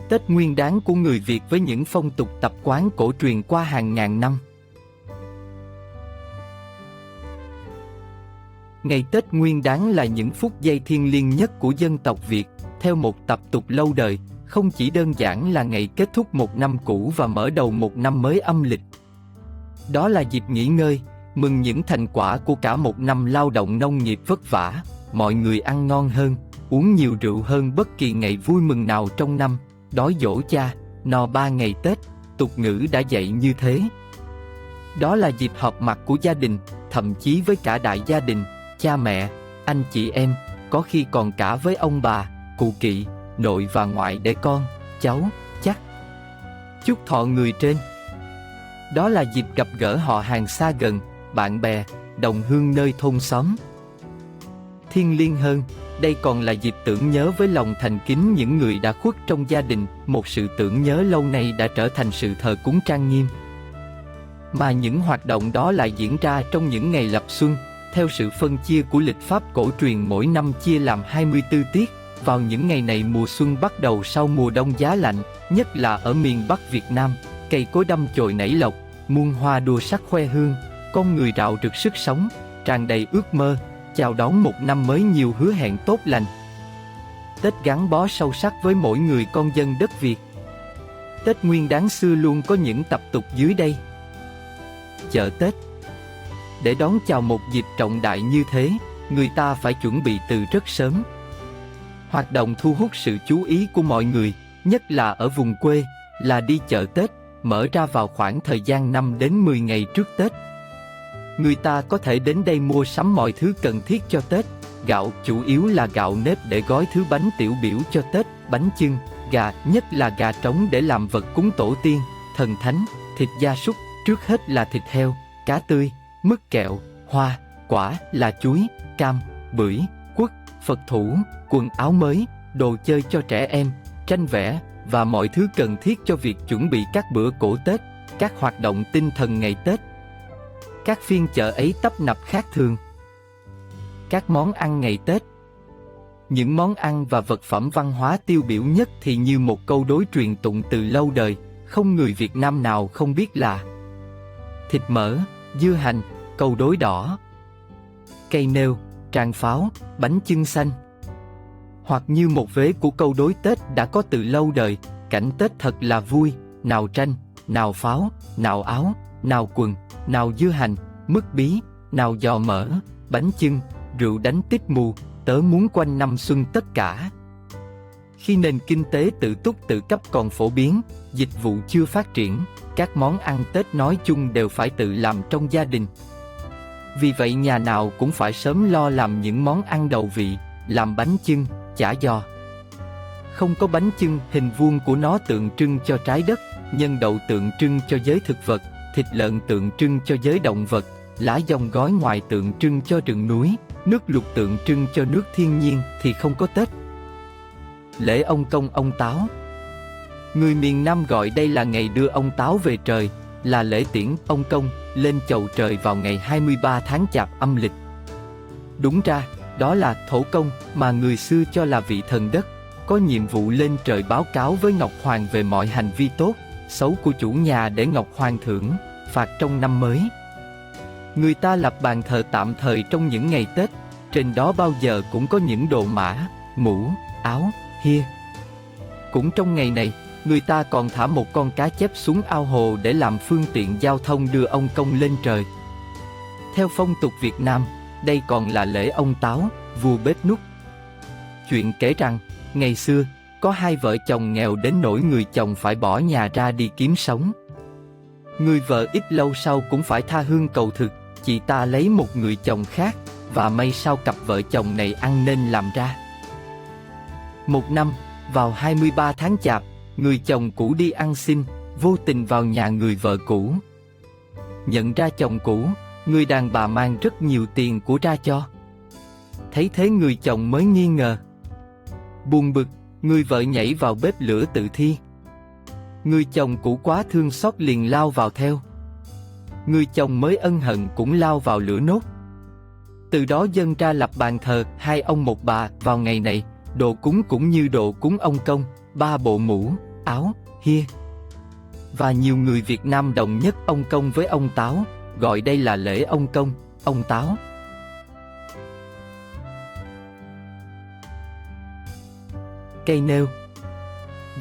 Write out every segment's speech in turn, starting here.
Tết Nguyên Đán của người Việt với những phong tục tập quán cổ truyền qua hàng ngàn năm. Ngày Tết Nguyên Đán là những phút giây thiêng liêng nhất của dân tộc Việt, theo một tập tục lâu đời, không chỉ đơn giản là ngày kết thúc một năm cũ và mở đầu một năm mới âm lịch. Đó là dịp nghỉ ngơi, mừng những thành quả của cả một năm lao động nông nghiệp vất vả, mọi người ăn ngon hơn, uống nhiều rượu hơn bất kỳ ngày vui mừng nào trong năm, đói dỗ cha, no 3 ngày Tết, tục ngữ đã dạy như thế. Đó là dịp họp mặt của gia đình, thậm chí với cả đại gia đình, cha mẹ, anh chị em, có khi còn cả với ông bà, cụ kỵ, nội và ngoại để con, cháu, chắc chúc thọ người trên. Đó là dịp gặp gỡ họ hàng xa gần, bạn bè, đồng hương nơi thôn xóm. Thiêng liêng hơn, đây còn là dịp tưởng nhớ với lòng thành kính những người đã khuất trong gia đình, một sự tưởng nhớ lâu nay đã trở thành sự thờ cúng trang nghiêm. Mà những hoạt động đó lại diễn ra trong những ngày lập xuân, theo sự phân chia của lịch pháp cổ truyền mỗi năm chia làm 24 tiết. Vào những ngày này mùa xuân bắt đầu sau mùa đông giá lạnh, nhất là ở miền Bắc Việt Nam, cây cối đâm chồi nảy lộc, muôn hoa đua sắc khoe hương, con người rạo rực sức sống, tràn đầy ước mơ, chào đón một năm mới nhiều hứa hẹn tốt lành. Tết gắn bó sâu sắc với mỗi người con dân đất Việt. Tết Nguyên Đán xưa luôn có những tập tục dưới đây. Chợ Tết. Để đón chào một dịp trọng đại như thế, người ta phải chuẩn bị từ rất sớm. Hoạt động thu hút sự chú ý của mọi người, nhất là ở vùng quê, là đi chợ Tết, mở ra vào khoảng thời gian 5 đến 10 ngày trước Tết. Người ta có thể đến đây mua sắm mọi thứ cần thiết cho Tết. Gạo chủ yếu là gạo nếp để gói thứ bánh tiểu biểu cho Tết, bánh chưng, gà, nhất là gà trống để làm vật cúng tổ tiên, thần thánh, thịt gia súc, trước hết là thịt heo, cá tươi, mứt kẹo, hoa, quả là chuối, cam, bưởi, quất, Phật thủ, quần áo mới, đồ chơi cho trẻ em, tranh vẽ và mọi thứ cần thiết cho việc chuẩn bị các bữa cỗ Tết, các hoạt động tinh thần ngày Tết. Các phiên chợ ấy tấp nập khác thường. Các món ăn ngày Tết. Những món ăn và vật phẩm văn hóa tiêu biểu nhất thì như một câu đối truyền tụng từ lâu đời, không người Việt Nam nào không biết là thịt mỡ, dưa hành, câu đối đỏ, cây nêu, tràng pháo, bánh chưng xanh. Hoặc như một vế của câu đối Tết đã có từ lâu đời, cảnh Tết thật là vui, nào tranh, nào pháo, nào áo, nào quần, nào dưa hành, mứt bí, nào giò mỡ, bánh chưng, rượu đánh tít mù, tớ muốn quanh năm xuân tất cả. Khi nền kinh tế tự túc tự cấp còn phổ biến, dịch vụ chưa phát triển, các món ăn Tết nói chung đều phải tự làm trong gia đình. Vì vậy nhà nào cũng phải sớm lo làm những món ăn đầu vị, làm bánh chưng, chả giò. Không có bánh chưng, hình vuông của nó tượng trưng cho trái đất, nhân đậu tượng trưng cho giới thực vật, thịt lợn tượng trưng cho giới động vật, lá dong gói ngoài tượng trưng cho rừng núi, nước lụt tượng trưng cho nước thiên nhiên thì không có Tết. Lễ ông Công ông Táo. Người miền Nam gọi đây là ngày đưa ông Táo về trời, là lễ tiễn ông Công lên chầu trời vào ngày 23 tháng Chạp âm lịch. Đúng ra, đó là thổ công mà người xưa cho là vị thần đất, có nhiệm vụ lên trời báo cáo với Ngọc Hoàng về mọi hành vi tốt, xấu của chủ nhà để Ngọc Hoàng thưởng, phạt trong năm mới. Người ta lập bàn thờ tạm thời trong những ngày Tết, trên đó bao giờ cũng có những đồ mã, mũ, áo, hia. Cũng trong ngày này, người ta còn thả một con cá chép xuống ao hồ để làm phương tiện giao thông đưa ông Công lên trời. Theo phong tục Việt Nam, đây còn là lễ ông Táo, vua bếp núc. Chuyện kể rằng, ngày xưa, có hai vợ chồng nghèo đến nỗi người chồng phải bỏ nhà ra đi kiếm sống. Người vợ ít lâu sau cũng phải tha hương cầu thực, chị ta lấy một người chồng khác, và may sao cặp vợ chồng này ăn nên làm ra. Một năm, vào 23 tháng Chạp, người chồng cũ đi ăn xin, vô tình vào nhà người vợ cũ. Nhận ra chồng cũ, người đàn bà mang rất nhiều tiền của ra cho. Thấy thế người chồng mới nghi ngờ. Buồn bực, người vợ nhảy vào bếp lửa tự thi. Người chồng cũ quá thương xót liền lao vào theo. Người chồng mới ân hận cũng lao vào lửa nốt. Từ đó dâng ra lập bàn thờ hai ông một bà vào ngày này, đồ cúng cũng như đồ cúng ông Công, 3 bộ mũ, áo, hia. Và nhiều người Việt Nam đồng nhất ông công với ông Táo, gọi đây là lễ ông công, ông Táo. Cây nêu.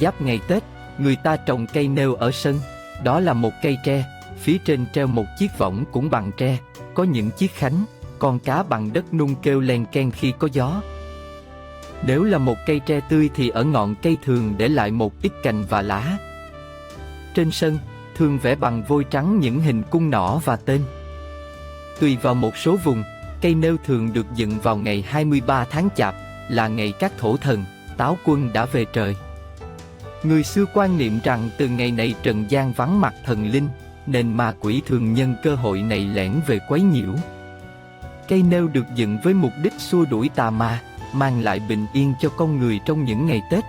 Giáp ngày Tết, người ta trồng cây nêu ở sân. Đó là một cây tre, phía trên treo một chiếc võng cũng bằng tre, có những chiếc khánh, con cá bằng đất nung kêu len keng khi có gió. Nếu là một cây tre tươi thì ở ngọn cây thường để lại một ít cành và lá. Trên sân, thường vẽ bằng vôi trắng những hình cung nỏ và tên. Tùy vào một số vùng, cây nêu thường được dựng vào ngày 23 tháng Chạp, là ngày các thổ thần, táo quân đã về trời. Người xưa quan niệm rằng từ ngày này trần gian vắng mặt thần linh, nên ma quỷ thường nhân cơ hội này lẻn về quấy nhiễu. Cây nêu được dựng với mục đích xua đuổi tà ma, mang lại bình yên cho con người trong những ngày Tết.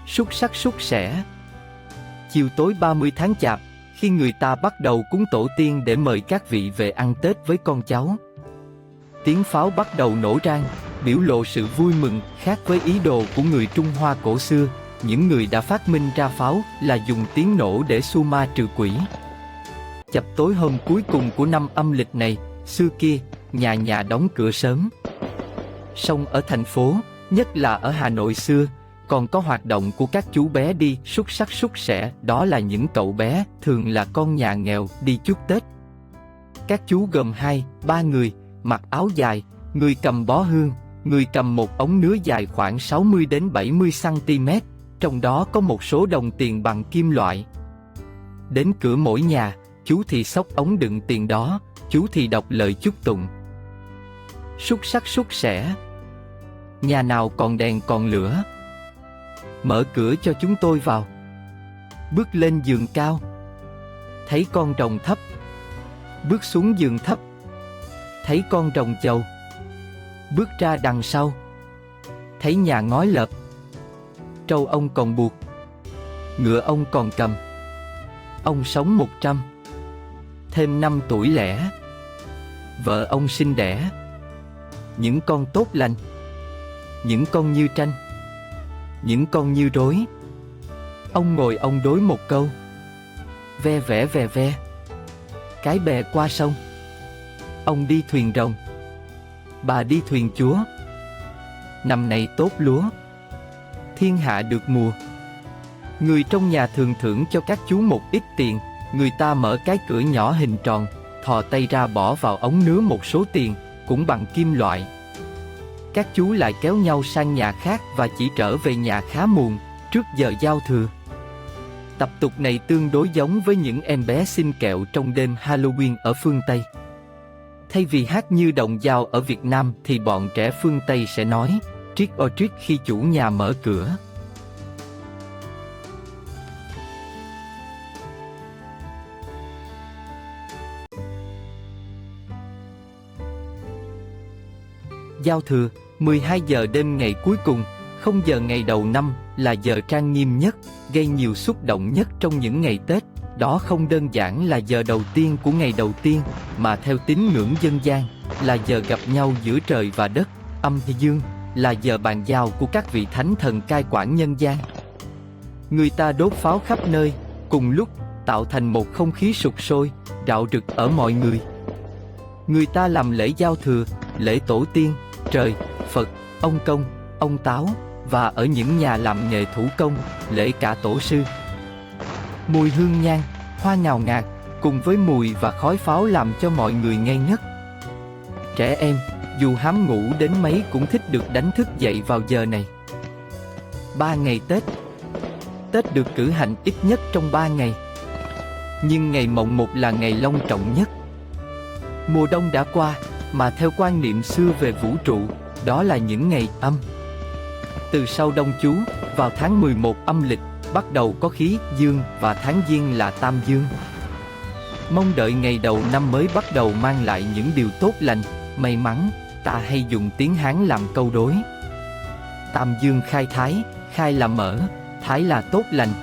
Súc sắc súc sẻ. Chiều tối 30 tháng Chạp, khi người ta bắt đầu cúng tổ tiên để mời các vị về ăn Tết với con cháu. Tiếng pháo bắt đầu nổ rang, biểu lộ sự vui mừng khác với ý đồ của người Trung Hoa cổ xưa. Những người đã phát minh ra pháo là dùng tiếng nổ để xua ma trừ quỷ. Chập tối hôm cuối cùng của năm âm lịch này, xưa kia, nhà nhà đóng cửa sớm. Song ở thành phố, nhất là ở Hà Nội xưa, còn có hoạt động của các chú bé đi súc sắc súc sẻ, đó là những cậu bé, thường là con nhà nghèo, đi chúc Tết. Các chú gồm 2-3 người, mặc áo dài, người cầm bó hương, người cầm một ống nứa dài khoảng 60 đến 70 cm, trong đó có một số đồng tiền bằng kim loại. Đến cửa mỗi nhà, chú thì xốc ống đựng tiền đó, chú thì đọc lời chúc tụng. Súc sắc súc sẻ. Nhà nào còn đèn còn lửa, mở cửa cho chúng tôi vào. Bước lên giường cao, thấy con rồng thấp. Bước xuống giường thấp, thấy con rồng chầu. Bước ra đằng sau, thấy nhà ngói lợp. Trâu ông còn buộc, ngựa ông còn cầm. Ông sống 100, thêm 5 tuổi lẻ. Vợ ông sinh đẻ những con tốt lành, những con như tranh, những con như rối. Ông ngồi ông đối một câu: ve vẽ ve ve, cái bè qua sông. Ông đi thuyền rồng, bà đi thuyền chúa. Năm này tốt lúa, thiên hạ được mùa. Người trong nhà thường thưởng cho các chú một ít tiền. Người ta mở cái cửa nhỏ hình tròn, thò tay ra bỏ vào ống nứa một số tiền, cũng bằng kim loại. Các chú lại kéo nhau sang nhà khác và chỉ trở về nhà khá muộn, trước giờ giao thừa. Tập tục này tương đối giống với những em bé xin kẹo trong đêm Halloween ở phương Tây. Thay vì hát như đồng dao ở Việt Nam thì bọn trẻ phương Tây sẽ nói trick or treat khi chủ nhà mở cửa. Giao thừa, 12 giờ đêm ngày cuối cùng, 0 giờ ngày đầu năm là giờ trang nghiêm nhất, gây nhiều xúc động nhất trong những ngày Tết. Đó không đơn giản là giờ đầu tiên của ngày đầu tiên, mà theo tín ngưỡng dân gian, là giờ gặp nhau giữa trời và đất, âm và dương, là giờ bàn giao của các vị thánh thần cai quản nhân gian. Người ta đốt pháo khắp nơi, cùng lúc, tạo thành một không khí sục sôi, rạo rực ở mọi người. Người ta làm lễ giao thừa, lễ tổ tiên, trời, Phật, ông Công, ông Táo, và ở những nhà làm nghề thủ công, lễ cả tổ sư. Mùi hương nhang, hoa ngào ngạt, cùng với mùi và khói pháo làm cho mọi người ngây ngất. Trẻ em, dù hám ngủ đến mấy cũng thích được đánh thức dậy vào giờ này. 3 ngày Tết. Tết được cử hành ít nhất trong 3 ngày. Nhưng ngày mồng 1 là ngày long trọng nhất. Mùa đông đã qua, mà theo quan niệm xưa về vũ trụ, đó là những ngày âm. Từ sau Đông Chú, vào tháng 11 âm lịch, bắt đầu có khí dương và tháng Giêng là Tam Dương. Mong đợi ngày đầu năm mới bắt đầu mang lại những điều tốt lành, may mắn, ta hay dùng tiếng Hán làm câu đối. Tam Dương khai thái, khai là mở, thái là tốt lành.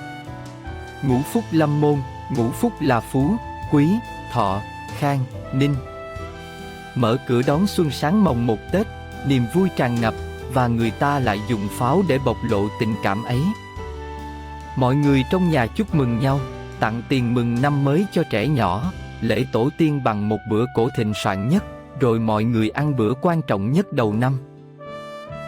Ngũ phúc lâm môn, ngũ phúc là phú, Quý, Thọ, Khang, Ninh. Mở cửa đón xuân sáng mồng 1 Tết, niềm vui tràn ngập, và người ta lại dùng pháo để bộc lộ tình cảm ấy. Mọi người trong nhà chúc mừng nhau, tặng tiền mừng năm mới cho trẻ nhỏ, lễ tổ tiên bằng một bữa cổ thịnh soạn nhất, rồi mọi người ăn bữa quan trọng nhất đầu năm.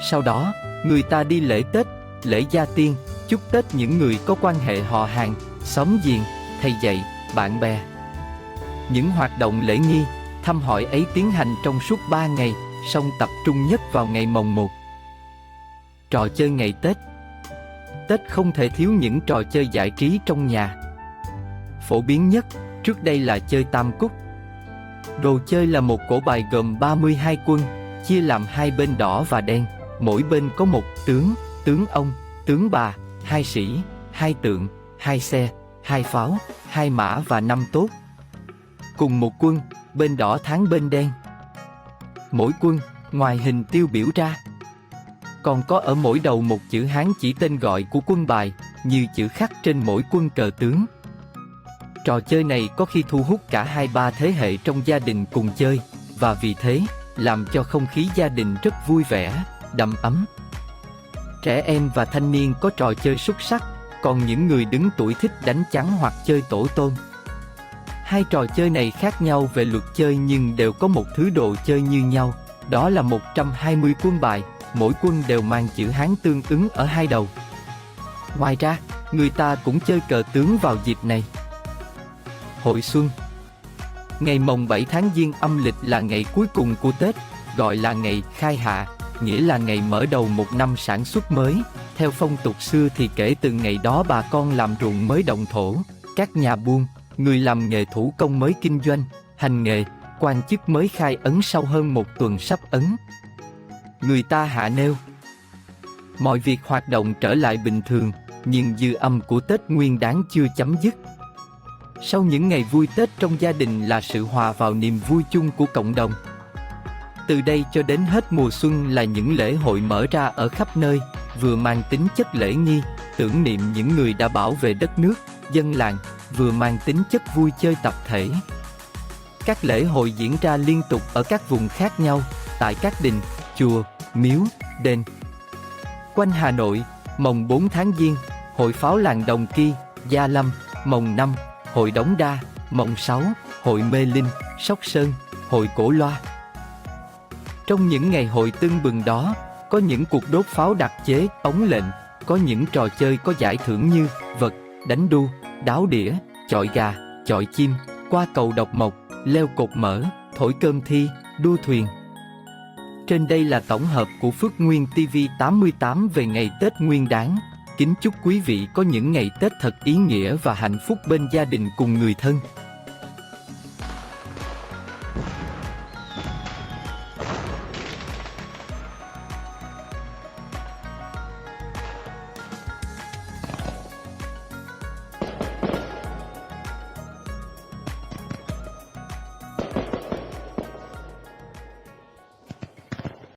Sau đó, người ta đi lễ Tết, lễ gia tiên, chúc Tết những người có quan hệ họ hàng, xóm giềng, thầy dạy, bạn bè. Những hoạt động lễ nghi, thăm hỏi ấy tiến hành trong suốt 3 ngày, song tập trung nhất vào ngày mồng 1. Trò chơi ngày Tết. Tết không thể thiếu những trò chơi giải trí trong nhà. Phổ biến nhất, trước đây là chơi tam cúc. Đồ chơi là một cỗ bài gồm 32 quân, chia làm hai bên đỏ và đen, mỗi bên có một tướng, tướng ông, tướng bà, 2 sĩ, 2 tượng, 2 xe, 2 pháo, 2 mã và 5 tốt. Cùng một quân, bên đỏ thắng bên đen. Mỗi quân, ngoài hình tiêu biểu ra, còn có ở mỗi đầu một chữ Hán chỉ tên gọi của quân bài, như chữ khắc trên mỗi quân cờ tướng. Trò chơi này có khi thu hút cả 2-3 thế hệ trong gia đình cùng chơi, và vì thế, làm cho không khí gia đình rất vui vẻ, đầm ấm. Trẻ em và thanh niên có trò chơi xúc xắc, còn những người đứng tuổi thích đánh chắn hoặc chơi tổ tôm. Hai trò chơi này khác nhau về luật chơi nhưng đều có một thứ đồ chơi như nhau, đó là 120 quân bài, mỗi quân đều mang chữ Hán tương ứng ở hai đầu. Ngoài ra, người ta cũng chơi cờ tướng vào dịp này. Hội xuân. Ngày mồng 7 tháng Giêng âm lịch là ngày cuối cùng của Tết, gọi là ngày khai hạ, nghĩa là ngày mở đầu một năm sản xuất mới. Theo phong tục xưa thì kể từ ngày đó bà con làm ruộng mới động thổ, các nhà buôn, người làm nghề thủ công mới kinh doanh, hành nghề, quan chức mới khai ấn sau hơn một tuần sắp ấn. Người ta hạ nêu. Mọi việc hoạt động trở lại bình thường, nhưng dư âm của Tết Nguyên Đán chưa chấm dứt. Sau những ngày vui Tết trong gia đình là sự hòa vào niềm vui chung của cộng đồng. Từ đây cho đến hết mùa xuân là những lễ hội mở ra ở khắp nơi, vừa mang tính chất lễ nghi, tưởng niệm những người đã bảo vệ đất nước, dân làng, vừa mang tính chất vui chơi tập thể. Các lễ hội diễn ra liên tục ở các vùng khác nhau, tại các đình, chùa, miếu, đền. Quanh Hà Nội, mồng 4 tháng Giêng, hội pháo làng Đồng Kỳ, Gia Lâm, mồng 5, hội Đống Đa, mồng 6, hội Mê Linh, Sóc Sơn, hội Cổ Loa. Trong những ngày hội tưng bừng đó, có những cuộc đốt pháo đặc chế, ống lệnh, có những trò chơi có giải thưởng như vật, đánh đu, đáo đĩa, chọi gà, chọi chim, qua cầu độc mộc, leo cột mỡ, thổi cơm thi, đua thuyền. Trên đây là tổng hợp của Phước Nguyên TV 88 về ngày Tết Nguyên Đán. Kính chúc quý vị có những ngày Tết thật ý nghĩa và hạnh phúc bên gia đình cùng người thân.